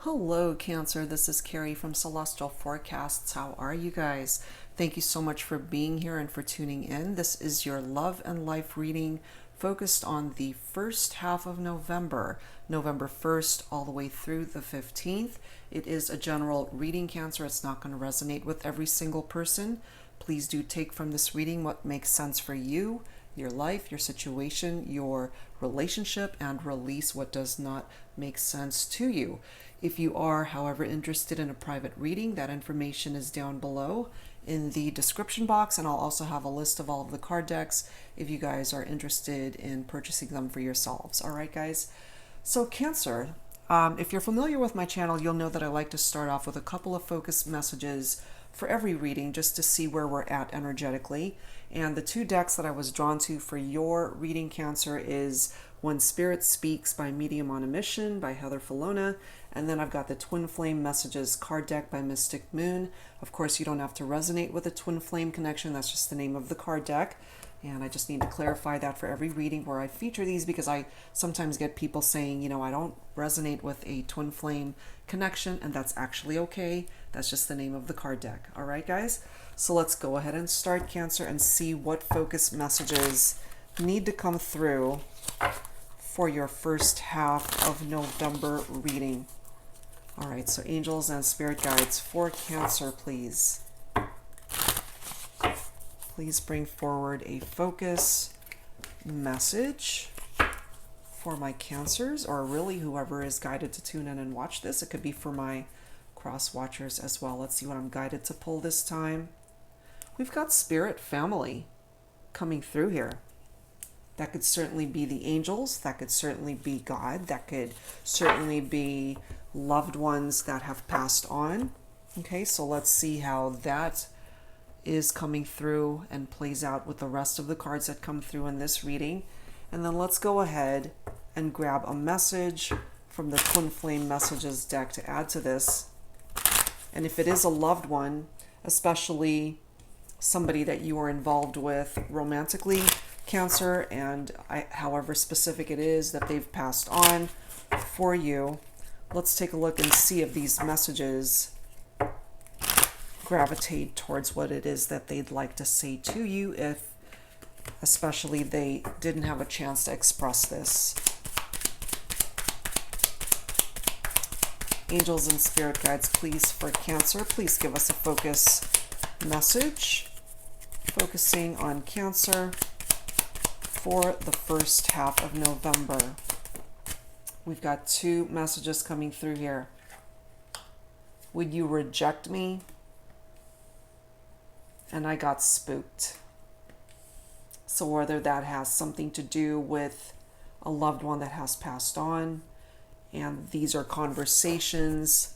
Hello, Cancer. This is Carrie from Celestial Forecasts. How are you guys? Thank you so much for being here and for tuning in. This is your love and life reading focused on the first half of November, November 1st all the way through the 15th. It is a general reading, Cancer. It's not going to resonate with every single person. Please do take from this reading what makes sense for you, your life, your situation, your relationship, and release what does not make sense to you. If you are, however, interested in a private reading, that information is down below in the description box, and I'll also have a list of all of the card decks if you guys are interested in purchasing them for yourselves. All right, guys? So Cancer, if you're familiar with my channel, you'll know that I like to start off with a couple of focus messages for every reading just to see where we're at energetically. And the two decks that I was drawn to for your reading, Cancer, is When Spirit Speaks by Medium on a Mission by Heather Fallona. And then I've got the Twin Flame Messages card deck by Mystic Moon. Of course, you don't have to resonate with a twin flame connection. That's just the name of the card deck. And I just need to clarify that for every reading where I feature these, because I sometimes get people saying, you know, I don't resonate with a twin flame connection, and that's actually okay. That's just the name of the card deck. All right, guys? So let's go ahead and start, Cancer, and see what focus messages need to come through for your first half of November reading. All right, so angels and spirit guides for Cancer, please. Please bring forward a focus message for my Cancers, or really whoever is guided to tune in and watch this. It could be for my cross watchers as well. Let's see what I'm guided to pull this time. We've got spirit family coming through here. That could certainly be the angels. That could certainly be God. That could certainly be loved ones that have passed on. Okay, so let's see how that is coming through and plays out with the rest of the cards that come through in this reading. And then let's go ahead and grab a message from the Twin Flame Messages deck to add to this. And if it is a loved one, especially somebody that you are involved with romantically, Cancer, and however specific it is that they've passed on for you, let's take a look and see if these messages gravitate towards what it is that they'd like to say to you, if especially they didn't have a chance to express this. Angels and spirit guides, please, for Cancer, please give us a focus message focusing on Cancer for the first half of November. We've got two messages coming through here. Would you reject me? And I got spooked. So whether that has something to do with a loved one that has passed on, and these are conversations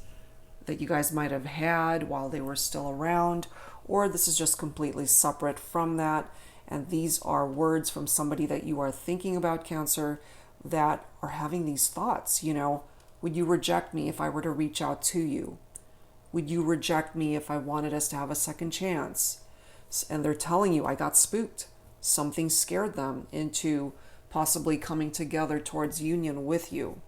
that you guys might have had while they were still around, or this is just completely separate from that, and these are words from somebody that you are thinking about, Cancer, that are having these thoughts. You know, would you reject me if I were to reach out to you? Would you reject me if I wanted us to have a second chance? And they're telling you, I got spooked. Something scared them into possibly coming together towards union with you.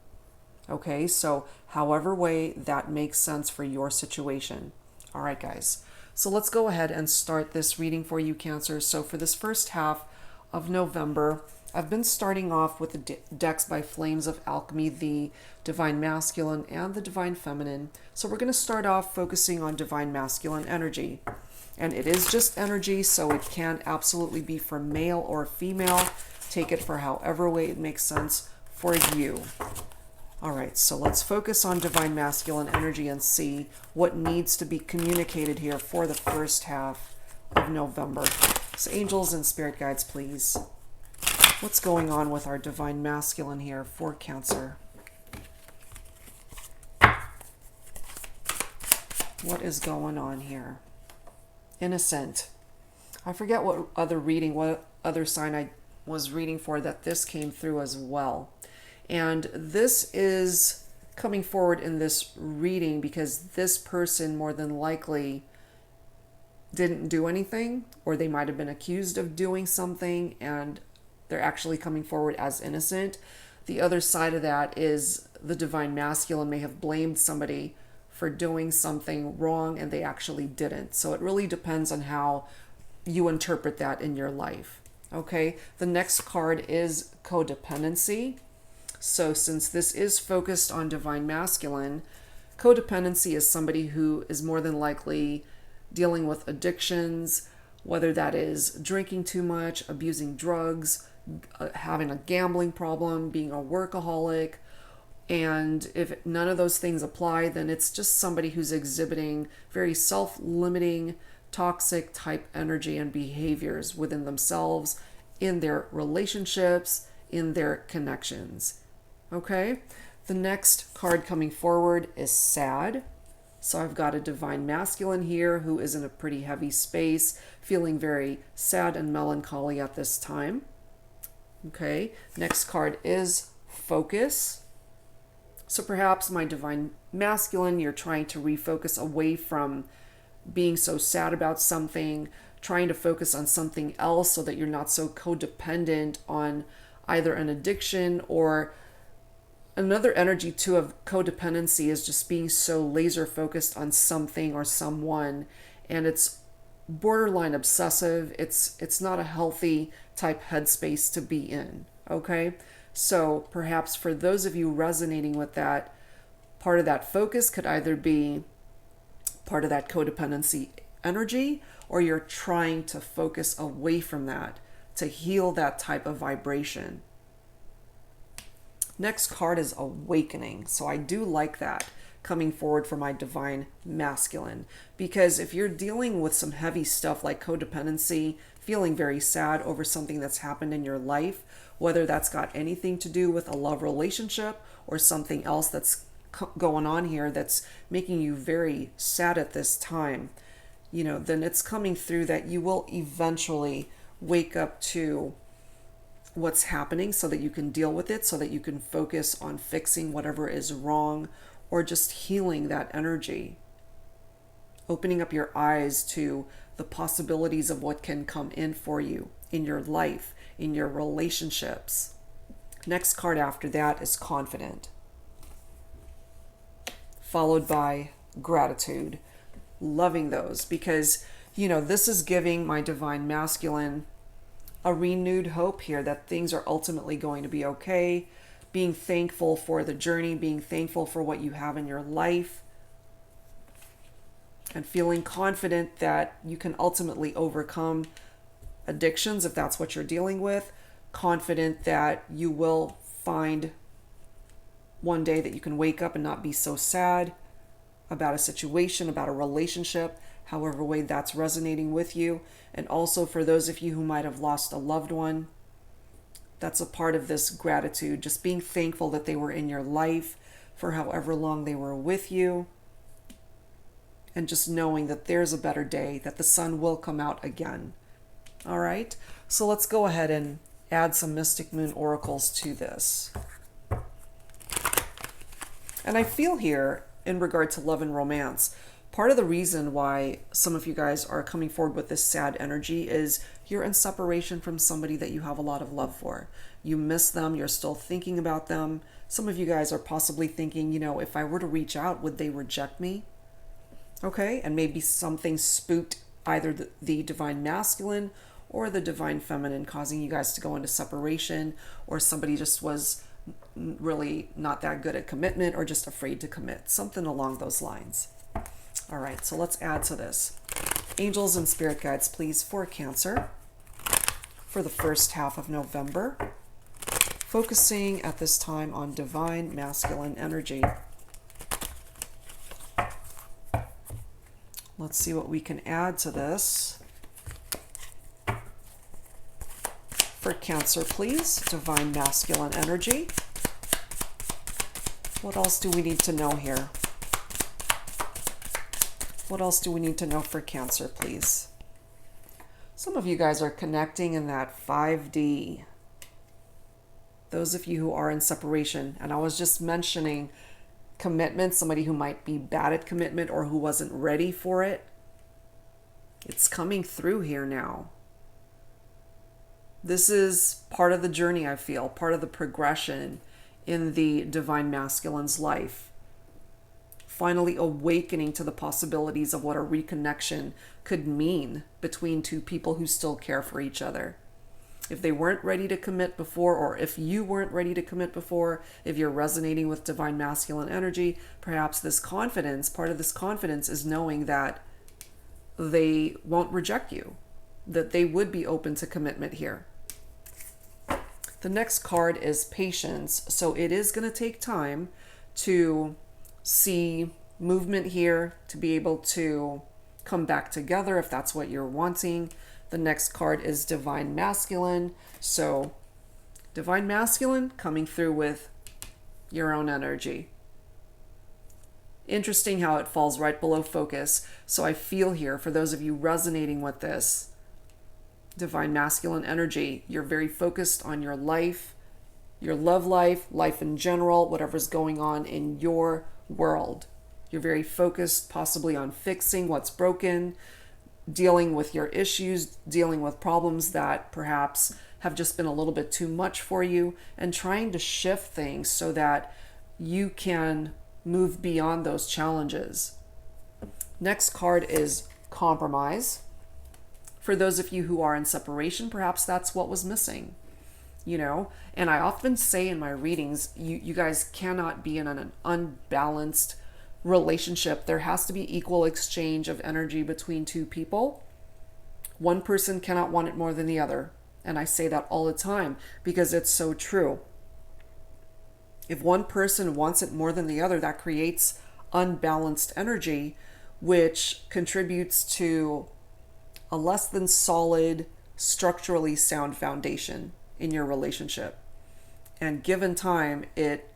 Okay, so however way that makes sense for your situation. All right, guys. So let's go ahead and start this reading for you, Cancer. So for this first half of November, I've been starting off with the decks by Flames of Alchemy, the Divine Masculine and the Divine Feminine. So we're going to start off focusing on Divine Masculine energy. And it is just energy, so it can absolutely be for male or female. Take it for however way it makes sense for you. All right, so let's focus on Divine Masculine energy and see what needs to be communicated here for the first half of November. So angels and spirit guides, please. What's going on with our Divine Masculine here for Cancer? What is going on here? Innocent. I forget what other sign I was reading for that this came through as well. And this is coming forward in this reading because this person more than likely didn't do anything, or they might have been accused of doing something, and they're actually coming forward as innocent. The other side of that is the divine masculine may have blamed somebody for doing something wrong and they actually didn't. So it really depends on how you interpret that in your life. Okay, the next card is codependency. So since this is focused on divine masculine, codependency is somebody who is more than likely dealing with addictions, whether that is drinking too much, abusing drugs, having a gambling problem, being a workaholic. And if none of those things apply, then it's just somebody who's exhibiting very self-limiting, toxic type energy and behaviors within themselves, in their relationships, in their connections. Okay? The next card coming forward is sad. So I've got a divine masculine here who is in a pretty heavy space, feeling very sad and melancholy at this time. Okay, next card is focus. So perhaps my divine masculine, you're trying to refocus away from being so sad about something, trying to focus on something else so that you're not so codependent on either an addiction or another energy too of codependency is just being so laser focused on something or someone, and it's borderline obsessive. It's not a healthy type headspace to be in. Okay, so perhaps for those of you resonating with that, part of that focus could either be part of that codependency energy, or you're trying to focus away from that to heal that type of vibration. Next card is awakening. So I do like that coming forward for my divine masculine, because if you're dealing with some heavy stuff like codependency, feeling very sad over something that's happened in your life, whether that's got anything to do with a love relationship or something else that's going on here that's making you very sad at this time, then it's coming through that you will eventually wake up to what's happening so that you can deal with it, so that you can focus on fixing whatever is wrong or just healing that energy. Opening up your eyes to the possibilities of what can come in for you in your life, in your relationships. Next card after that is confident, followed by gratitude. Loving those because, this is giving my divine masculine a renewed hope here that things are ultimately going to be okay. Being thankful for the journey, being thankful for what you have in your life, and feeling confident that you can ultimately overcome addictions if that's what you're dealing with. Confident that you will find one day that you can wake up and not be so sad about a situation, about a relationship, however way that's resonating with you. And also for those of you who might have lost a loved one, that's a part of this gratitude, just being thankful that they were in your life for however long they were with you, and just knowing that there's a better day, that the sun will come out again. All right, so let's go ahead and add some Mystic Moon oracles to this. And I feel here, in regard to love and romance, part of the reason why some of you guys are coming forward with this sad energy is you're in separation from somebody that you have a lot of love for. You miss them, you're still thinking about them. Some of you guys are possibly thinking, if I were to reach out, would they reject me? Okay, and maybe something spooked either the divine masculine or the divine feminine, causing you guys to go into separation, or somebody just was really not that good at commitment or just afraid to commit, something along those lines. All right, so let's add to this. Angels and spirit guides, please, for Cancer for the first half of November, focusing at this time on divine masculine energy. Let's see what we can add to this. For Cancer, please, divine masculine energy. What else do we need to know here? What else do we need to know for Cancer, please? Some of you guys are connecting in that 5D. Those of you who are in separation, and I was just mentioning commitment, somebody who might be bad at commitment or who wasn't ready for it. It's coming through here now. This is part of the journey, I feel, part of the progression in the divine masculine's life. Finally awakening to the possibilities of what a reconnection could mean between two people who still care for each other. If they weren't ready to commit before, or if you weren't ready to commit before, if you're resonating with divine masculine energy, perhaps this confidence, part of this confidence is knowing that they won't reject you, that they would be open to commitment here. The next card is patience. So it is going to take time to see movement here, to be able to come back together if that's what you're wanting. The next card is divine masculine. So divine masculine coming through with your own energy. Interesting how it falls right below focus. So I feel here, for those of you resonating with this, divine masculine energy, you're very focused on your life, your love life, life in general, whatever's going on in your world. You're very focused possibly on fixing what's broken, dealing with your issues, dealing with problems that perhaps have just been a little bit too much for you, and trying to shift things so that you can move beyond those challenges. Next card is compromise. For those of you who are in separation, perhaps that's what was missing, And I often say in my readings, you guys cannot be in an unbalanced relationship. There has to be equal exchange of energy between two people. One person cannot want it more than the other. And I say that all the time because it's so true. If one person wants it more than the other, that creates unbalanced energy, which contributes to a less than solid, structurally sound foundation in your relationship. And given time, it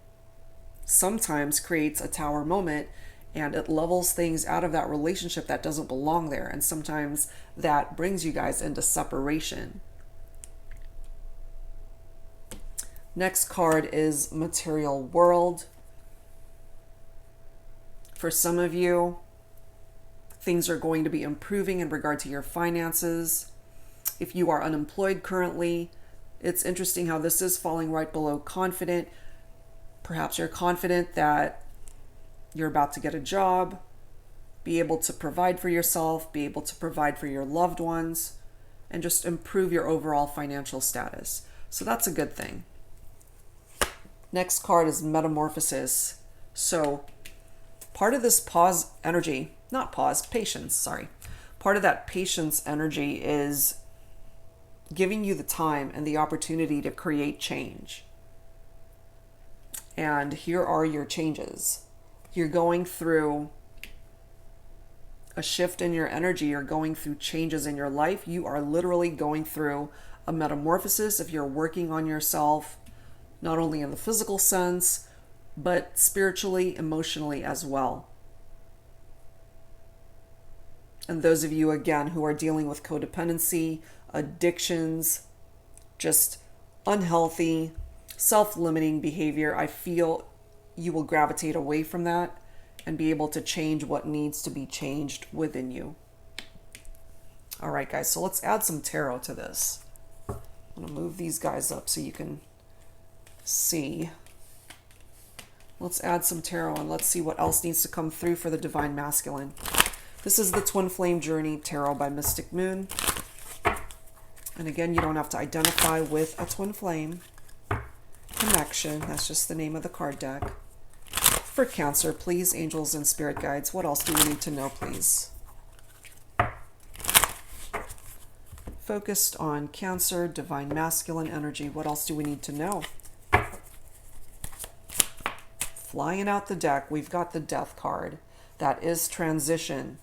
sometimes creates a tower moment, and it levels things out of that relationship that doesn't belong there. And sometimes that brings you guys into separation. Next card is material world. For some of you, things are going to be improving in regard to your finances. If you are unemployed currently, it's interesting how this is falling right below confident. Perhaps you're confident that you're about to get a job, be able to provide for yourself, be able to provide for your loved ones, and just improve your overall financial status. So that's a good thing. Next card is Metamorphosis. So part of this patience, part of that patience energy is giving you the time and the opportunity to create change. And here are your changes. You're going through a shift in your energy. You're going through changes in your life. You are literally going through a metamorphosis if you're working on yourself, not only in the physical sense, but spiritually, emotionally as well. And those of you, again, who are dealing with codependency, addictions, just unhealthy, self-limiting behavior, I feel you will gravitate away from that and be able to change what needs to be changed within you. All right, guys, so let's add some tarot to this. I'm going to move these guys up so you can see. Let's add some tarot and let's see what else needs to come through for the divine masculine. This is the Twin Flame Journey Tarot by Mystic Moon. And again, you don't have to identify with a twin flame connection. That's just the name of the card deck. For Cancer, please, angels and spirit guides, what else do we need to know, please? Focused on Cancer, divine masculine energy. What else do we need to know? Flying out the deck, we've got the Death card. That is transition.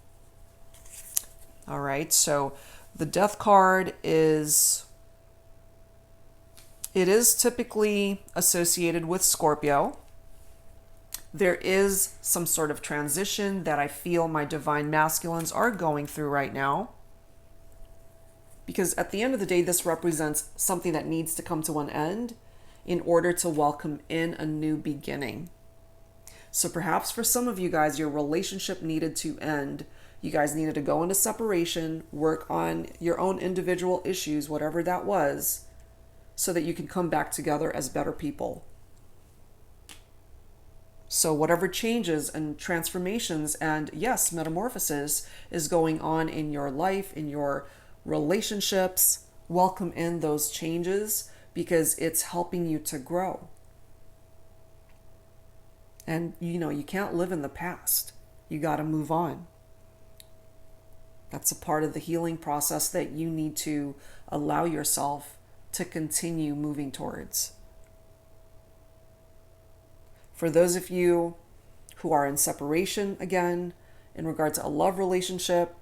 All right, so the Death card is typically associated with Scorpio. There is some sort of transition that I feel my divine masculines are going through right now. Because at the end of the day, this represents something that needs to come to an end in order to welcome in a new beginning. So perhaps for some of you guys, your relationship needed to end. You guys needed to go into separation, work on your own individual issues, whatever that was, so that you can come back together as better people. So whatever changes and transformations and yes, metamorphosis is going on in your life, in your relationships, welcome in those changes because it's helping you to grow. And you can't live in the past. You got to move on. That's a part of the healing process that you need to allow yourself to continue moving towards. For those of you who are in separation again, in regard to a love relationship,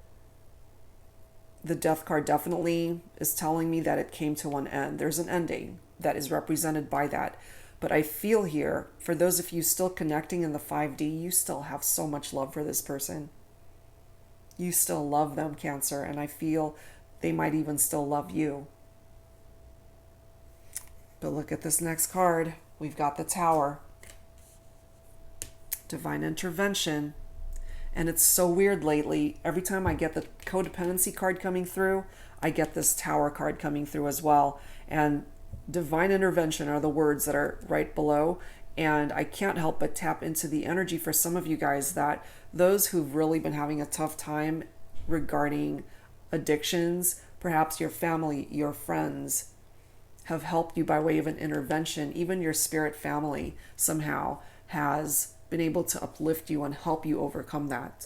the death card definitely is telling me that it came to an end. There's an ending that is represented by that. But I feel here, for those of you still connecting in the 5D, you still have so much love for this person. You still love them, Cancer, and I feel they might even still love you. But look at this next card. We've got the Tower. Divine intervention. And it's so weird lately. Every time I get the codependency card coming through, I get this Tower card coming through as well. And divine intervention are the words that are right below. And I can't help but tap into the energy for some of you guys that those who've really been having a tough time regarding addictions, perhaps your family, your friends have helped you by way of an intervention. Even your spirit family somehow has been able to uplift you and help you overcome that.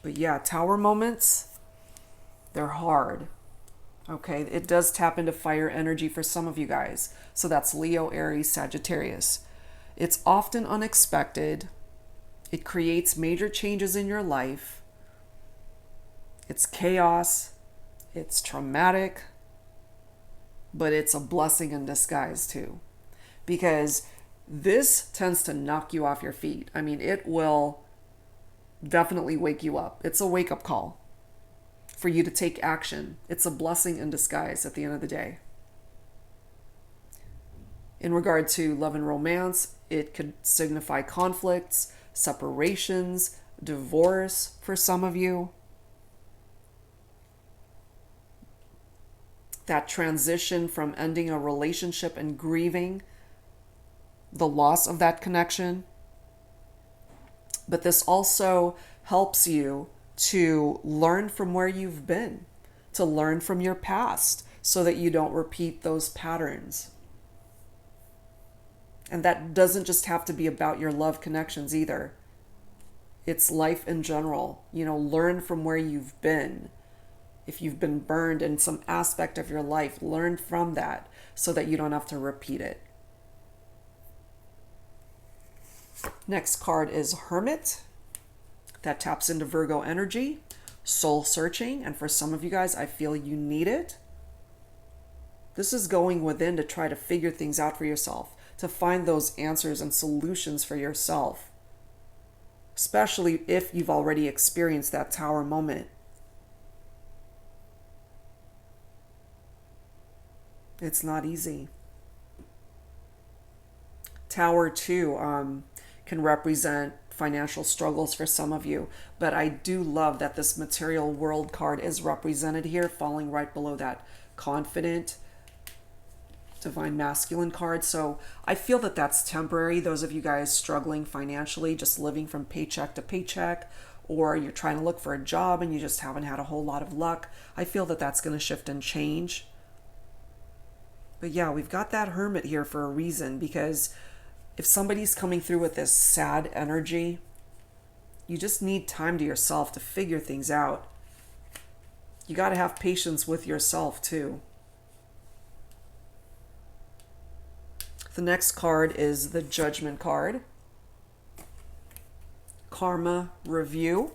But yeah, Tower moments, they're hard. Okay, it does tap into fire energy for some of you guys. So that's Leo, Aries, Sagittarius. It's often unexpected. It creates major changes in your life. It's chaos. It's traumatic. But it's a blessing in disguise too. Because this tends to knock you off your feet. I mean, it will definitely wake you up. It's a wake-up call for you to take action. It's a blessing in disguise at the end of the day. In regard to love and romance, it could signify conflicts, separations, divorce for some of you. That transition from ending a relationship and grieving the loss of that connection. But this also helps you to learn from where you've been, to learn from your past so that you don't repeat those patterns. And that doesn't just have to be about your love connections either. It's life in general. Learn from where you've been. If you've been burned in some aspect of your life, learn from that so that you don't have to repeat it. Next card is Hermit. That taps into Virgo energy, soul searching. And for some of you guys, I feel you need it. This is going within to try to figure things out for yourself, to find those answers and solutions for yourself. Especially if you've already experienced that Tower moment. It's not easy. Tower 2 can represent financial struggles for some of you, but I do love that this material world card is represented here, falling right below that confident divine masculine card. So I feel that that's temporary. Those of you guys struggling financially, just living from paycheck to paycheck, or you're trying to look for a job and you just haven't had a whole lot of luck, I feel that that's going to shift and change. But yeah, we've got that Hermit here for a reason, because if somebody's coming through with this sad energy, you just need time to yourself to figure things out. You got to have patience with yourself too. The next card is the Judgment card. Karma Review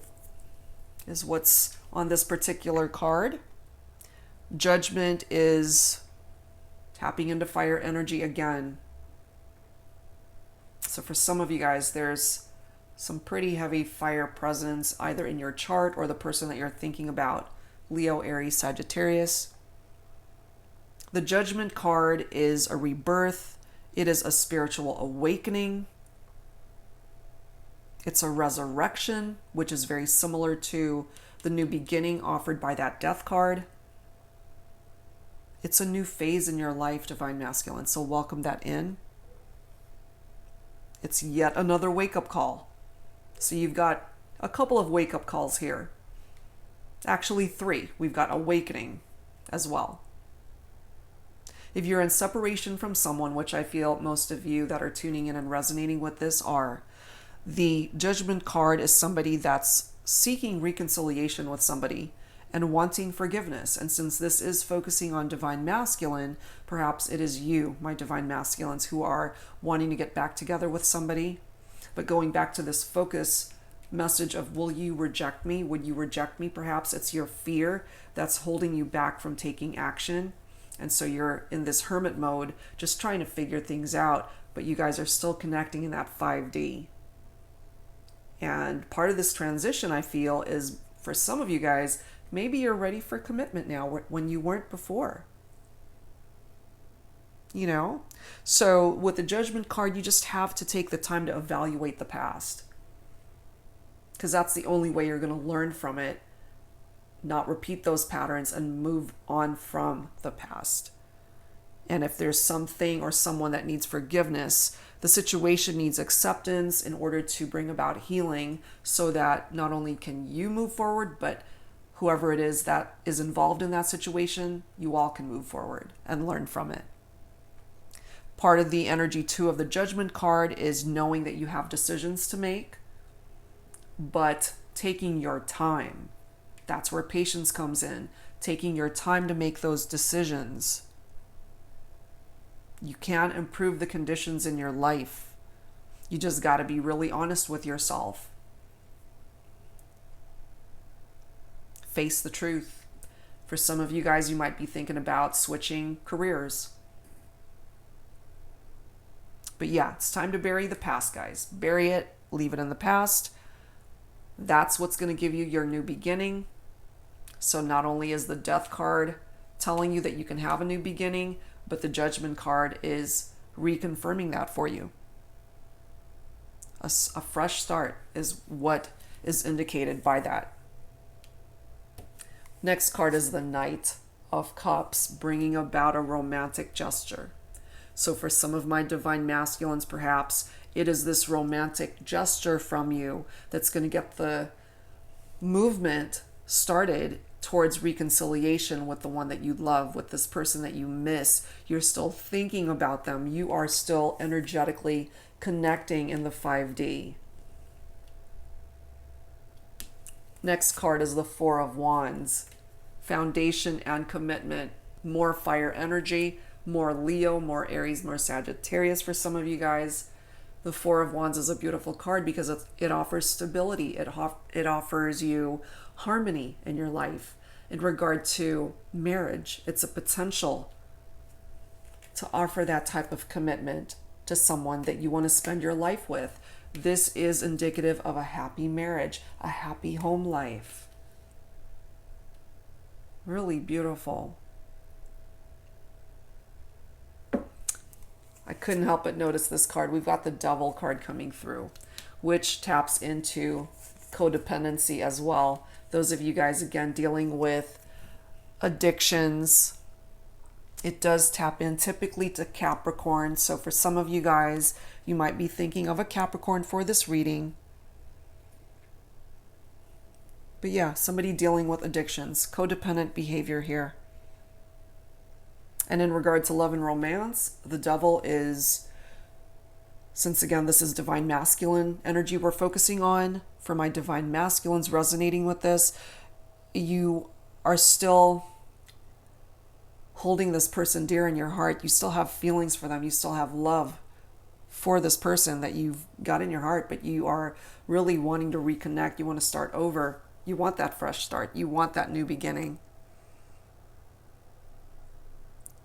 is what's on this particular card. Judgment is tapping into fire energy again. So for some of you guys, there's some pretty heavy fire presence either in your chart or the person that you're thinking about. Leo, Aries, Sagittarius. The Judgment card is a rebirth. It is a spiritual awakening. It's a resurrection, which is very similar to the new beginning offered by that Death card. It's a new phase in your life, Divine Masculine, so welcome that in. It's yet another wake-up call. So you've got a couple of wake-up calls here. Actually 3. We've got awakening as well. If you're in separation from someone, which I feel most of you that are tuning in and resonating with this are, the Judgment card is somebody that's seeking reconciliation with somebody and wanting forgiveness. And since this is focusing on Divine Masculine, perhaps it is you, my Divine Masculines, who are wanting to get back together with somebody. But going back to this focus message of, will you reject me? Would you reject me? Perhaps it's your fear that's holding you back from taking action. And so you're in this hermit mode, just trying to figure things out, but you guys are still connecting in that 5D. And part of this transition, I feel, is for some of you guys, maybe you're ready for commitment now when you weren't before. You know? So with the Judgment card, you just have to take the time to evaluate the past. Because that's the only way you're going to learn from it, not repeat those patterns and move on from the past. And if there's something or someone that needs forgiveness, the situation needs acceptance in order to bring about healing, so that not only can you move forward, but whoever it is that is involved in that situation, you all can move forward and learn from it. Part of the energy too of the Judgment card is knowing that you have decisions to make, but taking your time. That's where patience comes in, taking your time to make those decisions. You can't improve the conditions in your life. You just got to be really honest with yourself. Face the truth. For some of you guys, you might be thinking about switching careers. But yeah, it's time to bury the past, guys. Bury it, leave it in the past. That's what's going to give you your new beginning. So not only is the Death card telling you that you can have a new beginning, but the Judgment card is reconfirming that for you. A fresh start is what is indicated by that. Next card is the Knight of Cups, bringing about a romantic gesture. So for some of my Divine Masculines, perhaps it is this romantic gesture from you that's going to get the movement started towards reconciliation with the one that you love, with this person that you miss. You're still thinking about them. You are still energetically connecting in the 5D. Next card is the Four of Wands. Foundation and commitment. More fire energy, more Leo, more Aries, more Sagittarius for some of you guys. The Four of Wands is a beautiful card because it offers stability. It offers you harmony in your life. In regard to marriage, it's a potential to offer that type of commitment to someone that you want to spend your life with. This is indicative of a happy marriage, a happy home life. Really beautiful. I couldn't help but notice this card. We've got the Devil card coming through, which taps into codependency as well. Those of you guys, again, dealing with addictions, it does tap in typically to Capricorn. So for some of you guys, you might be thinking of a Capricorn for this reading. But yeah, somebody dealing with addictions, codependent behavior here. And in regard to love and romance, the Devil is, since again, this is Divine Masculine energy we're focusing on, for my Divine Masculines resonating with this, you are still holding this person dear in your heart. You still have feelings for them. You still have love for this person that you've got in your heart, but you are really wanting to reconnect. You want to start over. You want that fresh start. You want that new beginning.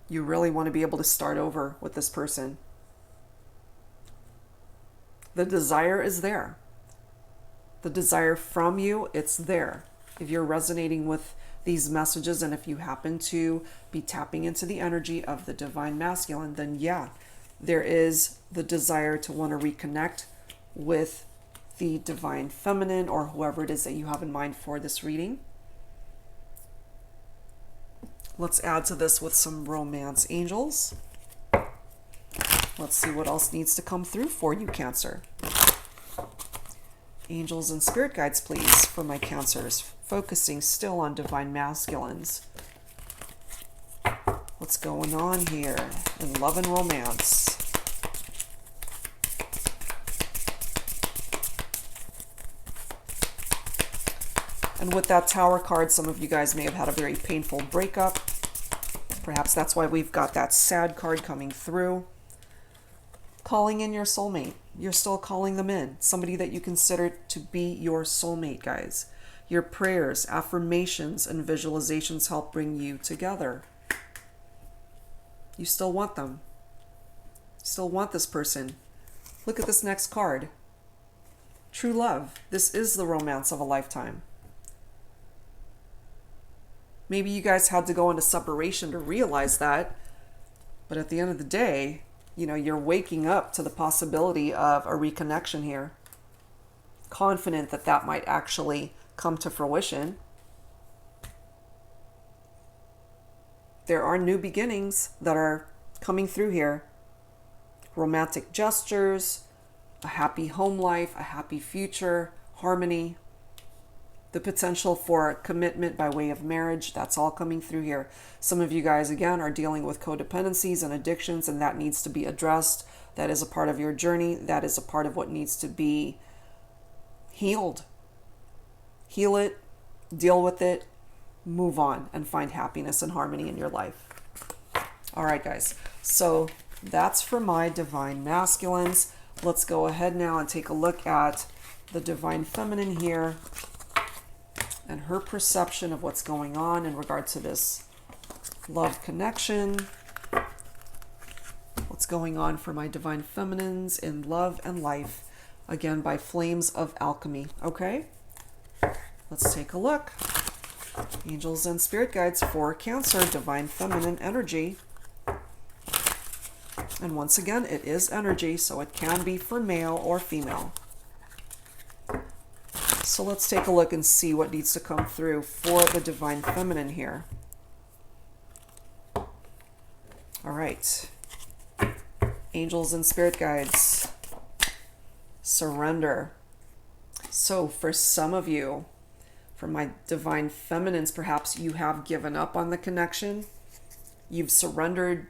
You really want to be able to start over with this person. The desire is there. The desire from you, it's there. If you're resonating with these messages, and if you happen to be tapping into the energy of the Divine Masculine, then yeah, there is the desire to want to reconnect with the Divine Feminine, or whoever it is that you have in mind for this reading. Let's add to this with some romance angels. Let's see what else needs to come through for you, Cancer. Angels and spirit guides, please, for my Cancers. Focusing still on divine masculines. What's going on here in love and romance? And with that Tower card, some of you guys may have had a very painful breakup. Perhaps that's why we've got that sad card coming through. Calling in your soulmate. You're still calling them in. Somebody that you consider to be your soulmate, guys. Your prayers, affirmations, and visualizations help bring you together. You still want them. You still want this person. Look at this next card. True love. This is the romance of a lifetime. Maybe you guys had to go into separation to realize that. But at the end of the day, you know, you're waking up to the possibility of a reconnection here. Confident that that might actually come to fruition. There are new beginnings that are coming through here. Romantic gestures, a happy home life, a happy future, harmony. The potential for commitment by way of marriage, that's all coming through here. Some of you guys, again, are dealing with codependencies and addictions, and that needs to be addressed. That is a part of your journey. That is a part of what needs to be healed. Heal it, deal with it, move on, and find happiness and harmony in your life. All right, guys. So that's for my divine masculines. Let's go ahead now and take a look at the divine feminine here and her perception of what's going on in regard to this love connection. What's going on for my divine feminines in love and life, again by Flames of Alchemy. Okay, let's take a look. Angels and spirit guides for Cancer, divine feminine energy. And once again, it is energy, so it can be for male or female. So let's take a look and see what needs to come through for the divine feminine here. All right. Angels and spirit guides. Surrender. So for some of you, for my divine feminines, perhaps you have given up on the connection. You've surrendered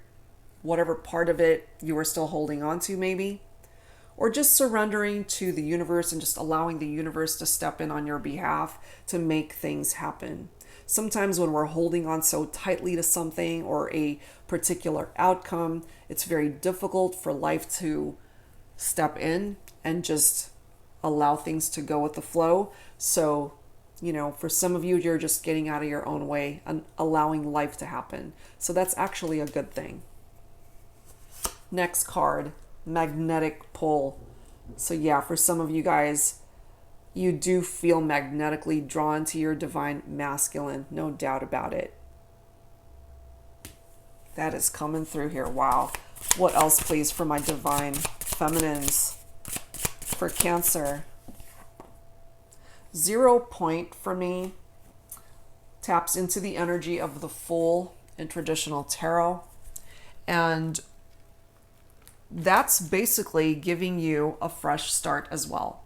whatever part of it you were still holding on to, maybe. Or just surrendering to the universe and just allowing the universe to step in on your behalf to make things happen. Sometimes when we're holding on so tightly to something or a particular outcome, it's very difficult for life to step in and just allow things to go with the flow. So, you know, for some of you, you're just getting out of your own way and allowing life to happen. So that's actually a good thing. Next card. Magnetic pull. So yeah, for some of you guys, you do feel magnetically drawn to your divine masculine, no doubt about it. That is coming through here. Wow. What else, please, for my divine feminines for Cancer? 0 point for me taps into the energy of the Fool in traditional tarot, and that's basically giving you a fresh start as well.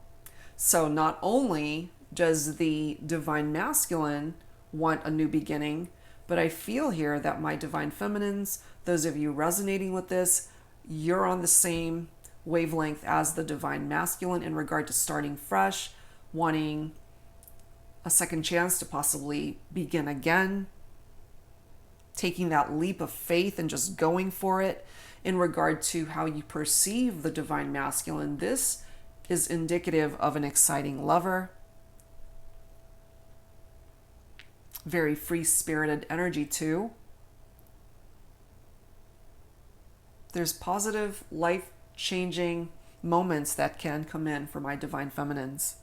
So not only does the divine masculine want a new beginning, but I feel here that my divine feminines, those of you resonating with this, you're on the same wavelength as the divine masculine in regard to starting fresh, wanting a second chance to possibly begin again, taking that leap of faith and just going for it. In regard to how you perceive the divine masculine, this is indicative of an exciting lover. Very free-spirited energy too. There's positive, life-changing moments that can come in for my divine feminines.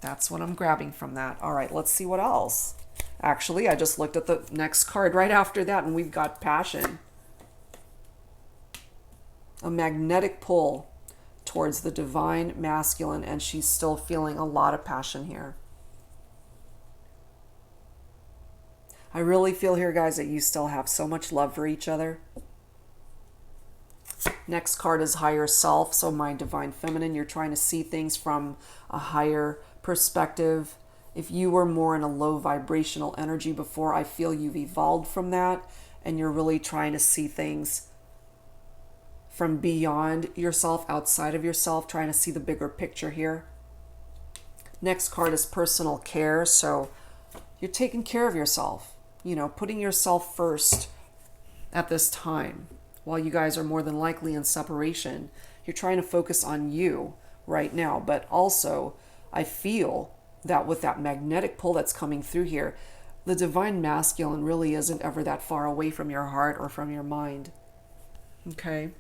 That's what I'm grabbing from that. All right, let's see what else. Actually, I just looked at the next card right after that, and we've got passion. A magnetic pull towards the divine masculine, and she's still feeling a lot of passion here. I really feel here, guys, that you still have so much love for each other. Next card is higher self. So my divine feminine, you're trying to see things from a higher perspective. If you were more in a low vibrational energy before, I feel you've evolved from that and you're really trying to see things from beyond yourself, outside of yourself, trying to see the bigger picture here. Next card is personal care. So you're taking care of yourself, you know, putting yourself first at this time. While you guys are more than likely in separation, you're trying to focus on you right now. But also, I feel that with that magnetic pull that's coming through here, the divine masculine really isn't ever that far away from your heart or from your mind. Okay,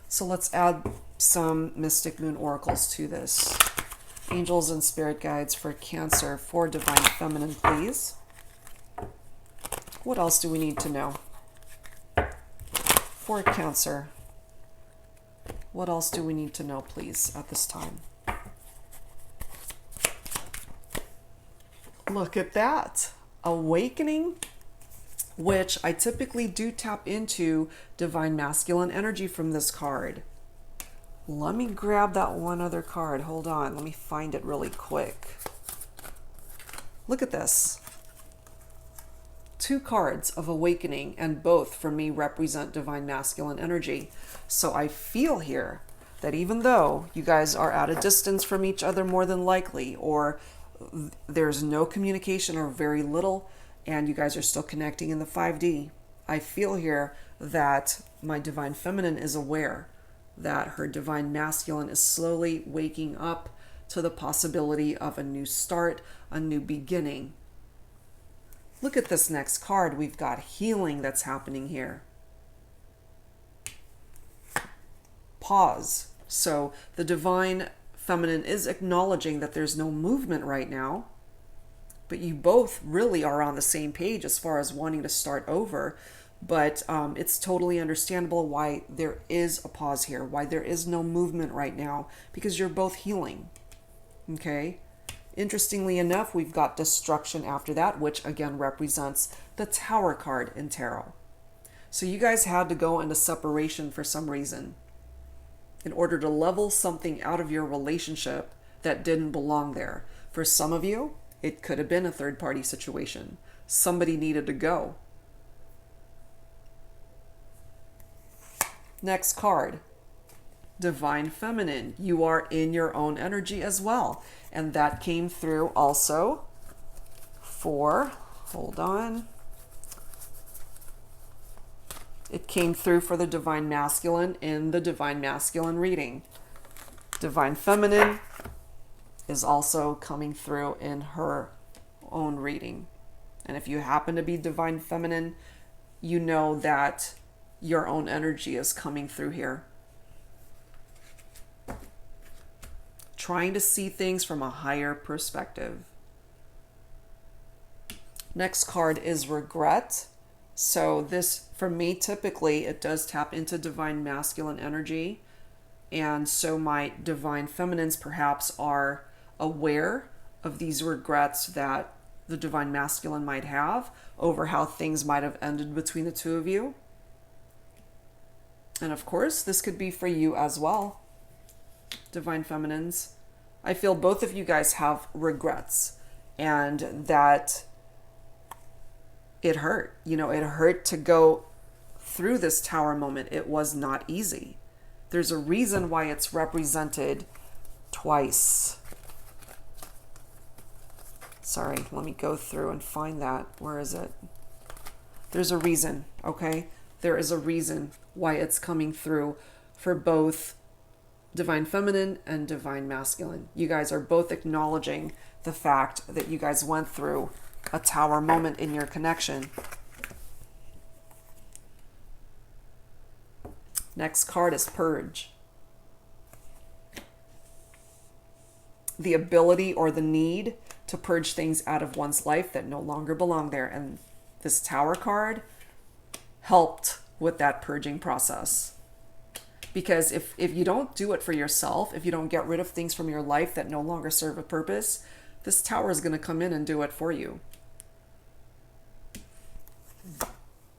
so let's add some Mystic Moon Oracles to this. Angels and spirit guides for Cancer, for divine feminine, please. What else do we need to know? For Cancer, what else do we need to know, please, at this time? Look at that. Awakening, which I typically do tap into divine masculine energy from this card. Let me grab that one other card. Hold on. Let me find it really quick. Look at this. 2 cards of awakening, and both for me represent divine masculine energy. So I feel here that even though you guys are at a distance from each other more than likely, or there's no communication or very little, and you guys are still connecting in the 5D, I feel here that my divine feminine is aware that her divine masculine is slowly waking up to the possibility of a new start, a new beginning. Look at this next card. We've got healing that's happening here. Pause. So the divine feminine is acknowledging that there's no movement right now, but you both really are on the same page as far as wanting to start over. But it's totally understandable why there is a pause here, why there is no movement right now, because you're both healing. Okay? Interestingly enough, we've got destruction after that, which again represents the Tower card in tarot. So you guys had to go into separation for some reason in order to level something out of your relationship that didn't belong there. For some of you, it could have been a third-party situation. Somebody needed to go. Next card, Divine Feminine. You are in your own energy as well. And that came through also for, hold on. It came through for the Divine Masculine in the Divine Masculine reading. Divine Feminine is also coming through in her own reading. And if you happen to be Divine Feminine, you know that your own energy is coming through here. Trying to see things from a higher perspective. Next card is Regret. So this, for me, typically, it does tap into divine masculine energy. And so my divine feminines perhaps are aware of these regrets that the divine masculine might have over how things might have ended between the two of you. And of course, this could be for you as well, divine feminines. I feel both of you guys have regrets, and that it hurt. You know, it hurt to go through this Tower moment. It was not easy. There's a reason why it's represented twice. Sorry, let me go through and find that. Where is it? There's a reason, okay? There is a reason why it's coming through for both divine feminine and divine masculine. You guys are both acknowledging the fact that you guys went through a Tower moment in your connection. Next card is Purge. The ability or the need to purge things out of one's life that no longer belong there. And this Tower card helped with that purging process. Because if you don't do it for yourself, if you don't get rid of things from your life that no longer serve a purpose, this Tower is going to come in and do it for you.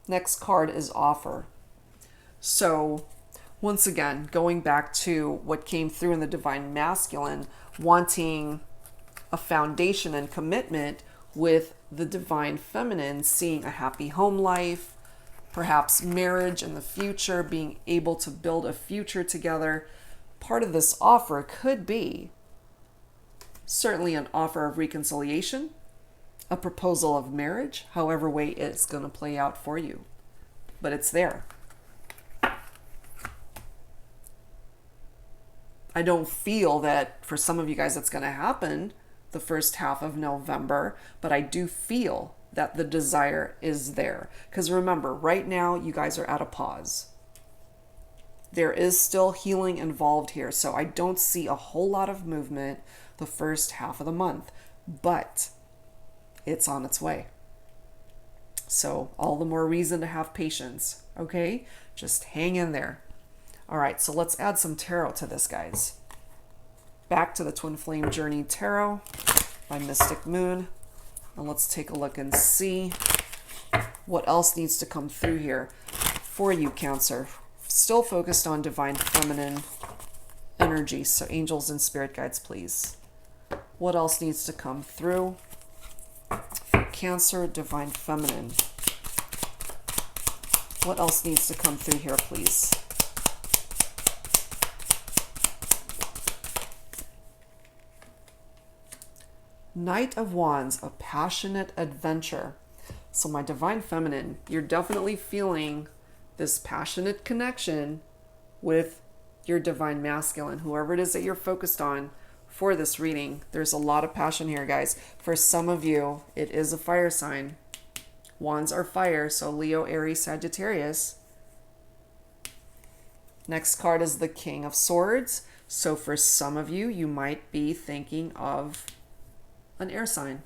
Next card is Offer. So once again, going back to what came through in the divine masculine, wanting a foundation and commitment with the divine feminine, seeing a happy home life, perhaps marriage in the future, being able to build a future together. Part of this offer could be certainly an offer of reconciliation, a proposal of marriage, however way it's going to play out for you. But it's there. I don't feel that for some of you guys it's going to happen the first half of November, but I do feel that the desire is there. Because remember, right now you guys are at a pause. There is still healing involved here, so I don't see a whole lot of movement the first half of the month, but it's on its way. So all the more reason to have patience, okay? Just hang in there. All right, so let's add some tarot to this, guys. Back to the Twin Flame Journey Tarot by Mystic Moon. And let's take a look and see what else needs to come through here for you, Cancer. Still focused on divine feminine energy. So angels and spirit guides, please. What else needs to come through for Cancer, divine feminine? What else needs to come through here, please? Knight of Wands, a passionate adventure. So my divine feminine, you're definitely feeling this passionate connection with your divine masculine, whoever it is that you're focused on for this reading. There's a lot of passion here, guys. For some of you, it is a fire sign. Wands are fire, so Leo, Aries, Sagittarius. Next card is the King of Swords. So for some of you, you might be thinking of an air sign.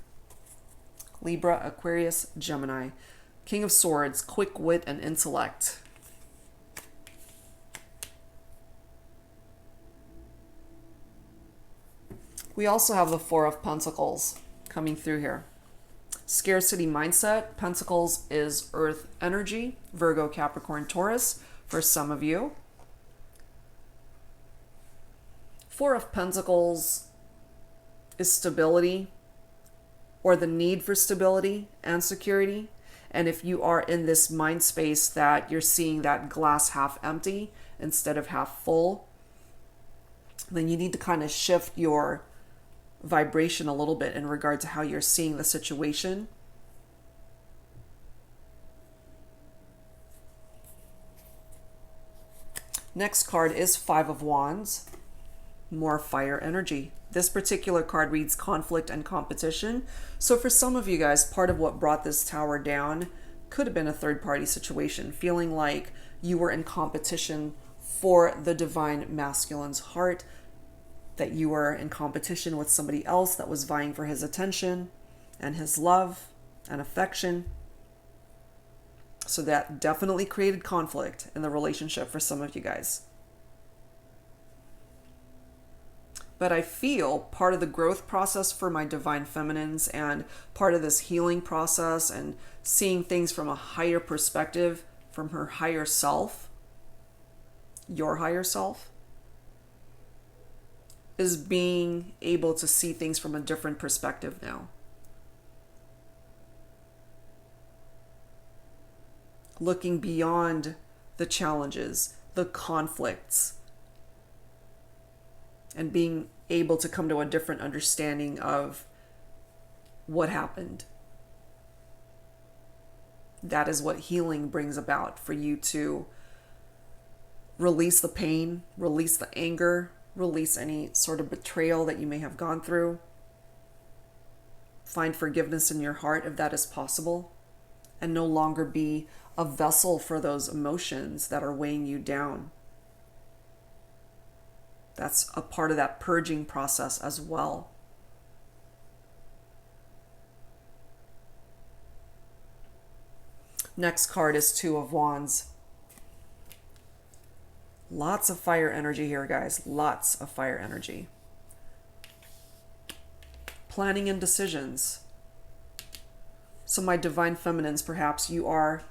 Libra, Aquarius, Gemini. King of Swords, quick wit and intellect. We also have the Four of Pentacles coming through here. Scarcity mindset. Pentacles is earth energy. Virgo, Capricorn, Taurus for some of you. Four of Pentacles is stability, or the need for stability and security. And if you are in this mind space that you're seeing that glass half empty instead of half full, then you need to kind of shift your vibration a little bit in regard to how you're seeing the situation. Next card is Five of Wands, more fire energy. This particular card reads conflict and competition. So for some of you guys, part of what brought this tower down could have been a third-party situation, feeling like you were in competition for the divine masculine's heart, that you were in competition with somebody else that was vying for his attention and his love and affection. So that definitely created conflict in the relationship for some of you guys. But I feel part of the growth process for my divine feminines and part of this healing process and seeing things from a higher perspective, from her higher self, your higher self, is being able to see things from a different perspective now. Looking beyond the challenges, the conflicts, and being able to come to a different understanding of what happened. That is what healing brings about, for you to release the pain, release the anger, release any sort of betrayal that you may have gone through. Find forgiveness in your heart if that is possible, and no longer be a vessel for those emotions that are weighing you down. That's a part of that purging process as well. Next card is Two of Wands. Lots of fire energy here, guys. Lots of fire energy. Planning and decisions. So my divine feminines, perhaps you are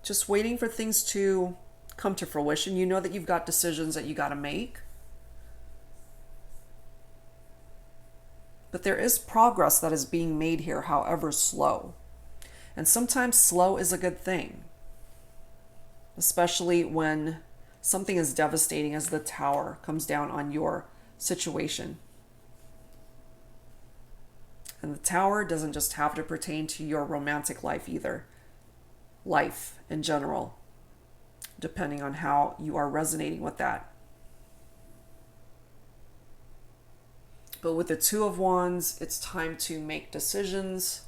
just waiting for things to come to fruition. You know that you've got decisions that you got to make. But there is progress that is being made here, however slow. And sometimes slow is a good thing, especially when something as devastating as the Tower comes down on your situation. And the Tower doesn't just have to pertain to your romantic life either. Life in general, depending on how you are resonating with that. But with the Two of Wands, it's time to make decisions.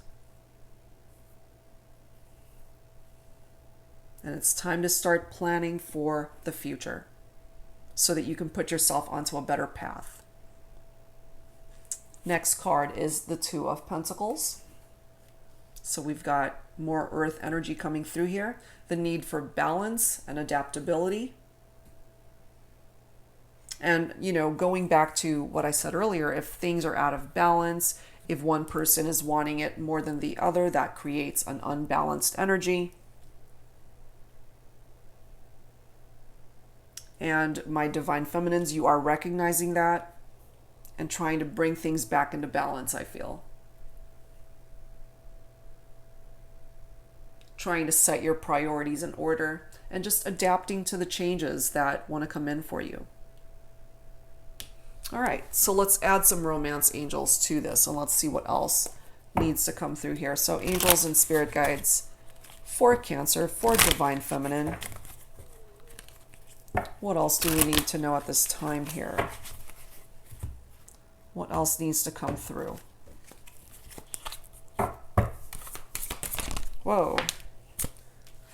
And it's time to start planning for the future so that you can put yourself onto a better path. Next card is the Two of Pentacles. So we've got more earth energy coming through here. The need for balance and adaptability. And, you know, going back to what I said earlier, if things are out of balance, if one person is wanting it more than the other, that creates an unbalanced energy. And my divine feminines, you are recognizing that and trying to bring things back into balance, I feel. Trying to set your priorities in order and just adapting to the changes that want to come in for you. All right, so let's add some romance angels to this and let's see what else needs to come through here. So angels and spirit guides for Cancer, for divine feminine. What else do we need to know at this time here? What else needs to come through? Whoa.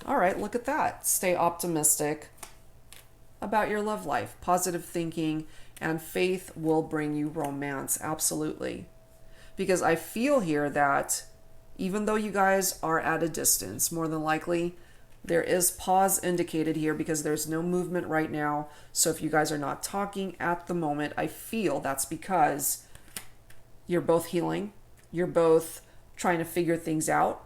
All right, look at that. Stay optimistic about your love life. Positive thinking and faith will bring you romance. Absolutely. Because I feel here that even though you guys are at a distance, more than likely, there is pause indicated here because there's no movement right now. So if you guys are not talking at the moment, I feel that's because you're both healing. You're both trying to figure things out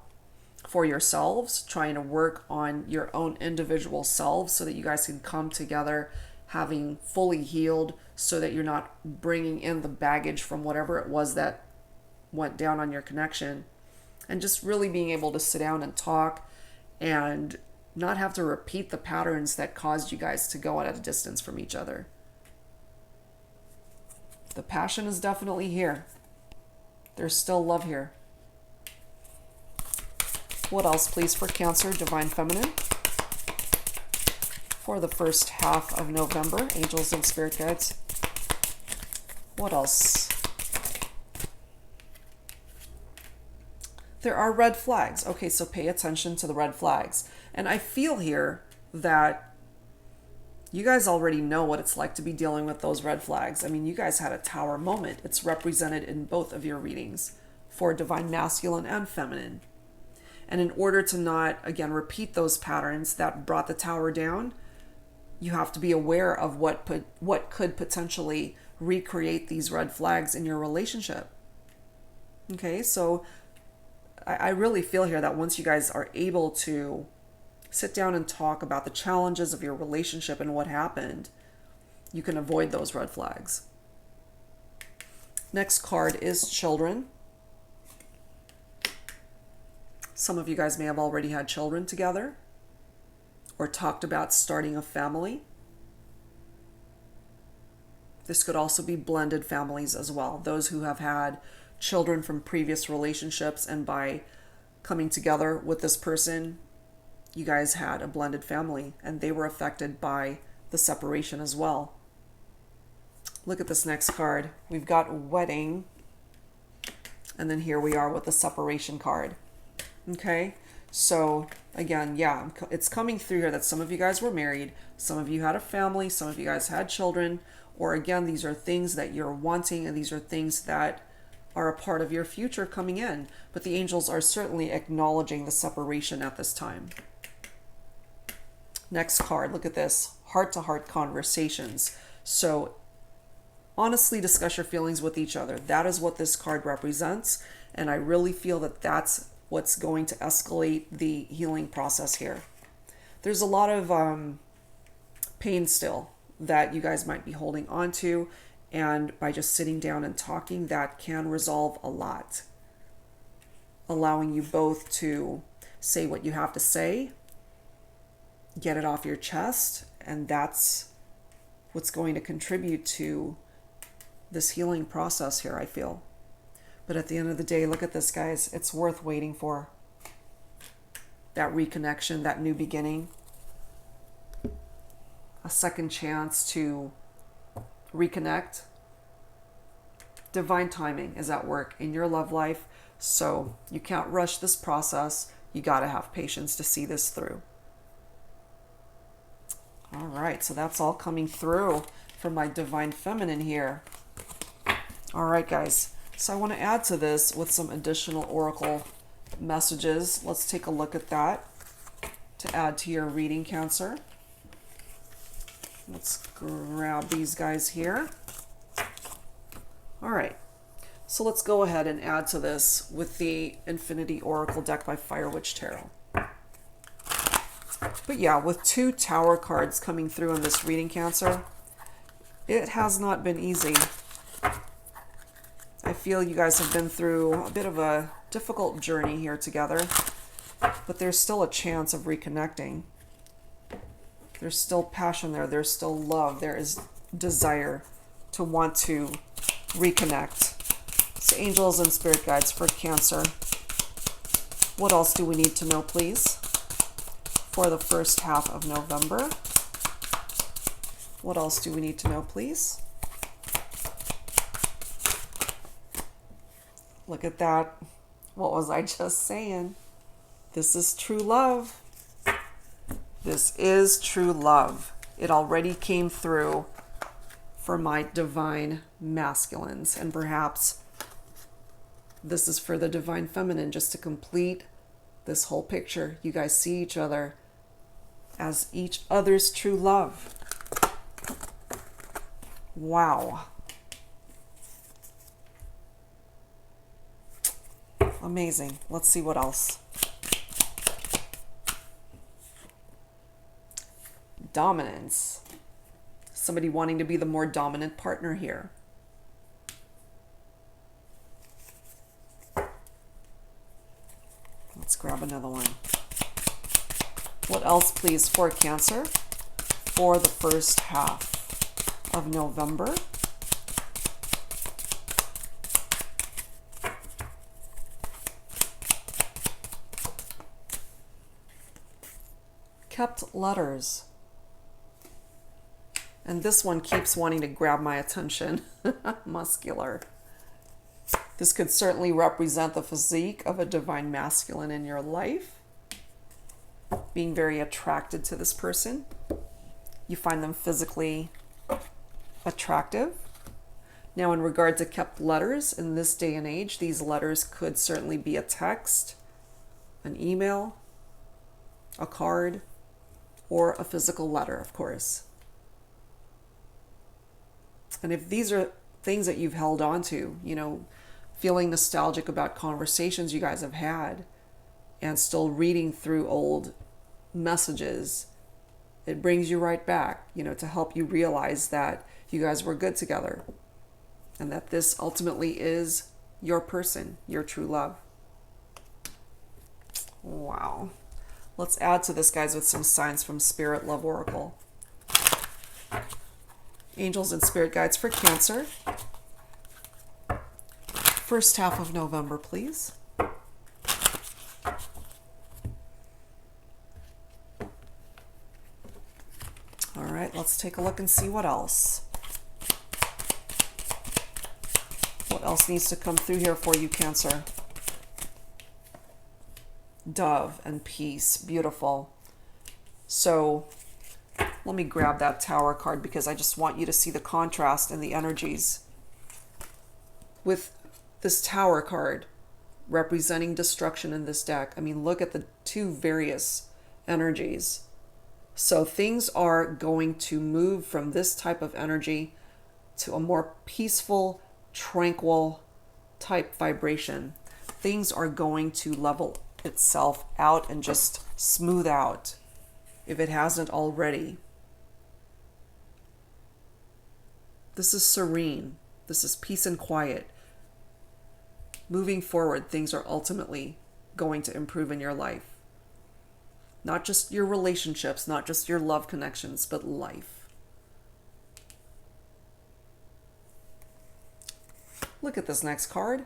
for yourselves, trying to work on your own individual selves so that you guys can come together having fully healed so that you're not bringing in the baggage from whatever it was that went down on your connection, and just really being able to sit down and talk and not have to repeat the patterns that caused you guys to go at a distance from each other. The passion is definitely here. There's still love here. What else, please, for Cancer, divine feminine? For the first half of November, angels and spirit guides. What else? There are red flags. Okay, so pay attention to the red flags. And I feel here that you guys already know what it's like to be dealing with those red flags. I mean, you guys had a Tower moment. It's represented in both of your readings for divine masculine and feminine. And in order to not, again, repeat those patterns that brought the Tower down, you have to be aware of what could potentially recreate these red flags in your relationship. Okay, so I really feel here that once you guys are able to sit down and talk about the challenges of your relationship and what happened, you can avoid those red flags. Next card is children. Some of you guys may have already had children together or talked about starting a family. This could also be blended families as well. Those who have had children from previous relationships, and by coming together with this person, you guys had a blended family and they were affected by the separation as well. Look at this next card. We've got wedding, and then here we are with the separation card. Okay, so again, yeah, it's coming through here that some of you guys were married, some of you had a family, some of you guys had children, or again, these are things that you're wanting and these are things that are a part of your future coming in. But the angels are certainly acknowledging the separation at this time. Next card, look at this, heart-to-heart conversations. So honestly discuss your feelings with each other. That is what this card represents. And I really feel that that's what's going to escalate the healing process here. There's a lot of pain still that you guys might be holding on to. And by just sitting down and talking, that can resolve a lot, allowing you both to say what you have to say, get it off your chest, and that's what's going to contribute to this healing process here, I feel. But at the end of the day, look at this, guys. It's worth waiting for. That reconnection, that new beginning, a second chance to reconnect. Divine timing is at work in your love life, so you can't rush this process. You got to have patience to see this through. All right, so that's all coming through from my divine feminine here. All right, guys, so I want to add to this with some additional oracle messages. Let's take a look at that to add to your reading, Cancer. Let's grab these guys here. All right, so let's go ahead and add to this with the Infinity Oracle deck by Fire Witch Tarot. But yeah, with 2 Tower cards coming through in this reading, Cancer, it has not been easy. I feel you guys have been through a bit of a difficult journey here together, but there's still a chance of reconnecting. There's still passion there. There's still love. There is desire to want to reconnect. So angels and spirit guides for Cancer. What else do we need to know, please? For the first half of November. What else do we need to know, please? Look at that. What was I just saying? This is true love. This is true love. It already came through for my divine masculines, and perhaps this is for the divine feminine, just to complete this whole picture. You guys see each other as each other's true love. Wow. Amazing. Let's see what else. Dominance. Somebody wanting to be the more dominant partner here. Let's grab another one. What else, please, for Cancer for the first half of November? Kept letters. And this one keeps wanting to grab my attention. Muscular. This could certainly represent the physique of a divine masculine in your life. Being very attracted to this person. You find them physically attractive. Now, in regard to kept letters, in this day and age, these letters could certainly be a text, an email, a card, or a physical letter, of course. And if these are things that you've held on to, you know, feeling nostalgic about conversations you guys have had and still reading through old messages, it brings you right back, you know, to help you realize that you guys were good together and that this ultimately is your person, your true love. Wow. Let's add to this, guys, with some signs from Spirit Love Oracle. Angels and spirit guides for Cancer. First half of November, please. All right, let's take a look and see what else. What else needs to come through here for you, Cancer? Dove and peace. Beautiful. So let me grab that Tower card because I just want you to see the contrast in the energies. With this Tower card representing destruction in this deck, I mean, look at the 2 various energies. So things are going to move from this type of energy to a more peaceful, tranquil type vibration. Things are going to level itself out and just smooth out if it hasn't already. This is serene. This is peace and quiet. Moving forward, things are ultimately going to improve in your life. Not just your relationships, not just your love connections, but life. Look at this next card.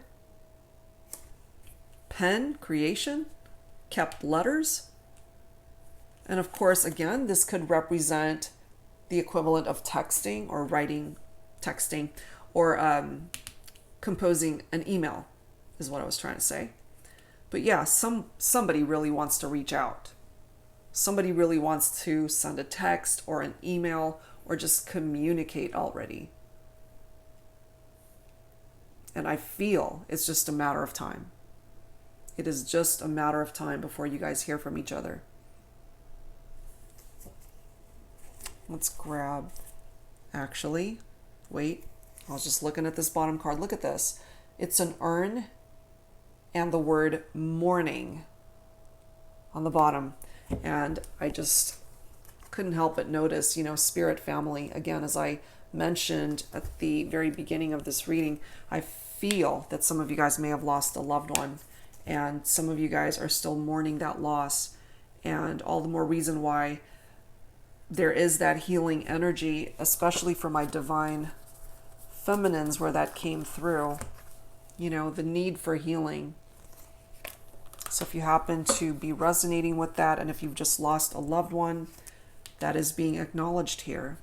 Pen, creation, kept letters. And of course, again, this could represent the equivalent of texting or writing, texting, or composing an email is what I was trying to say. But yeah, somebody really wants to reach out. Somebody really wants to send a text or an email or just communicate already. And I feel it's just a matter of time. It is just a matter of time before you guys hear from each other. Let's grab, actually, wait, I was just looking at this bottom card. Look at this. It's an urn and the word morning on the bottom. And I just couldn't help but notice, spirit family. Again, as I mentioned at the very beginning of this reading, I feel that some of you guys may have lost a loved one, and some of you guys are still mourning that loss, and all the more reason why there is that healing energy, especially for my divine feminines where that came through, the need for healing. So if you happen to be resonating with that, and if you've just lost a loved one, that is being acknowledged here.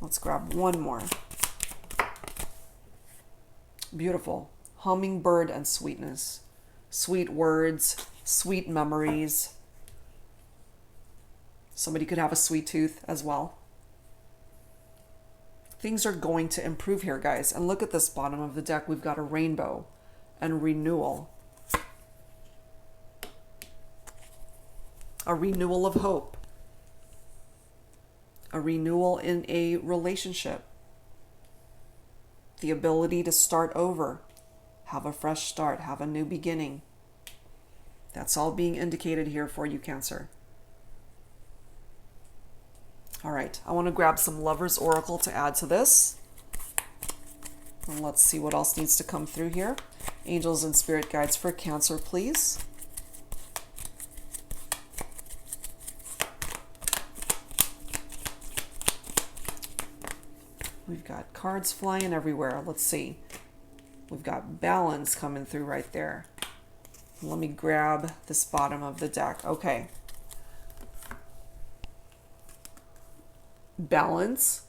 Let's grab one more. Beautiful. Hummingbird and sweetness. Sweet words, sweet memories. Somebody could have a sweet tooth as well. Things are going to improve here, guys. And look at this bottom of the deck. We've got a rainbow and renewal. A renewal of hope. A renewal in a relationship. The ability to start over. Have a fresh start. Have a new beginning. That's all being indicated here for you, Cancer. All right, I want to grab some Lover's Oracle to add to this. And let's see what else needs to come through here. Angels and Spirit Guides for Cancer, please. We've got cards flying everywhere. Let's see. We've got balance coming through right there. Let me grab this bottom of the deck. Okay. Balance.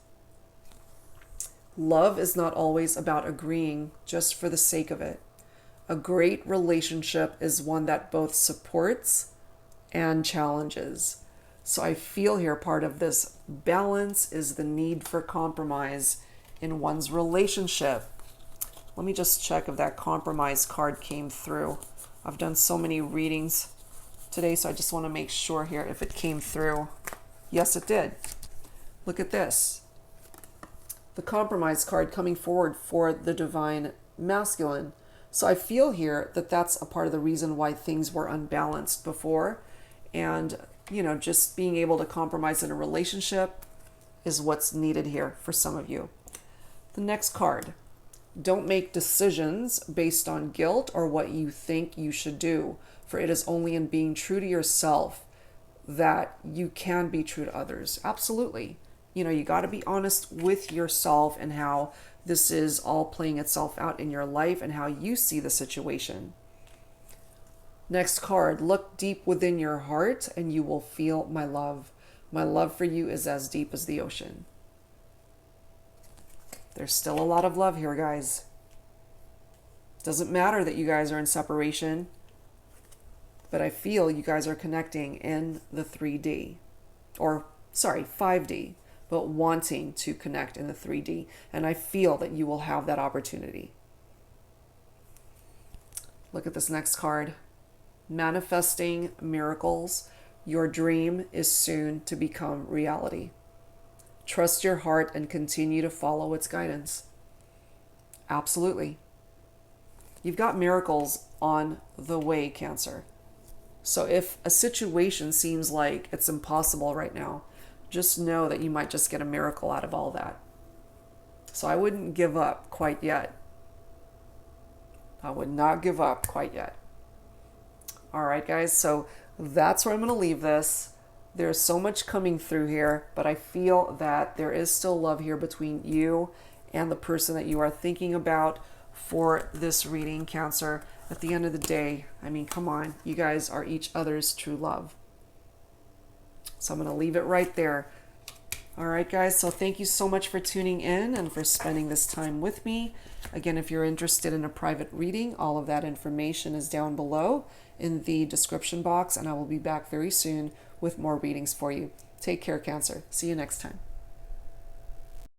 Love is not always about agreeing just for the sake of it. A great relationship is one that both supports and challenges. So I feel here part of this balance is the need for compromise in one's relationship. Let me just check if that compromise card came through. I've done so many readings today, so I just want to make sure here if it came through. Yes, it did. Look at this. The compromise card coming forward for the divine masculine. So I feel here that that's a part of the reason why things were unbalanced before. And, just being able to compromise in a relationship is what's needed here for some of you. The next card. Don't make decisions based on guilt or what you think you should do, for it is only in being true to yourself that you can be true to others. Absolutely. You got to be honest with yourself and how this is all playing itself out in your life and how you see the situation. Next card, look deep within your heart and you will feel my love. My love for you is as deep as the ocean. There's still a lot of love here, guys. Doesn't matter that you guys are in separation, but I feel you guys are connecting in the 3D, or 5D, but wanting to connect in the 3D. And I feel that you will have that opportunity. Look at this next card. Manifesting miracles. Your dream is soon to become reality. Trust your heart and continue to follow its guidance. Absolutely. You've got miracles on the way, Cancer. So if a situation seems like it's impossible right now, just know that you might just get a miracle out of all that. So I wouldn't give up quite yet. I would not give up quite yet. All right, guys, so that's where I'm going to leave this. There's so much coming through here, but I feel that there is still love here between you and the person that you are thinking about for this reading, Cancer. At the end of the day, I mean, come on, you guys are each other's true love. So I'm going to leave it right there. All right, guys, so thank you so much for tuning in and for spending this time with me. Again, if you're interested in a private reading, all of that information is down below in the description box, and I will be back very soon with more readings for you. Take care, Cancer. See you next time.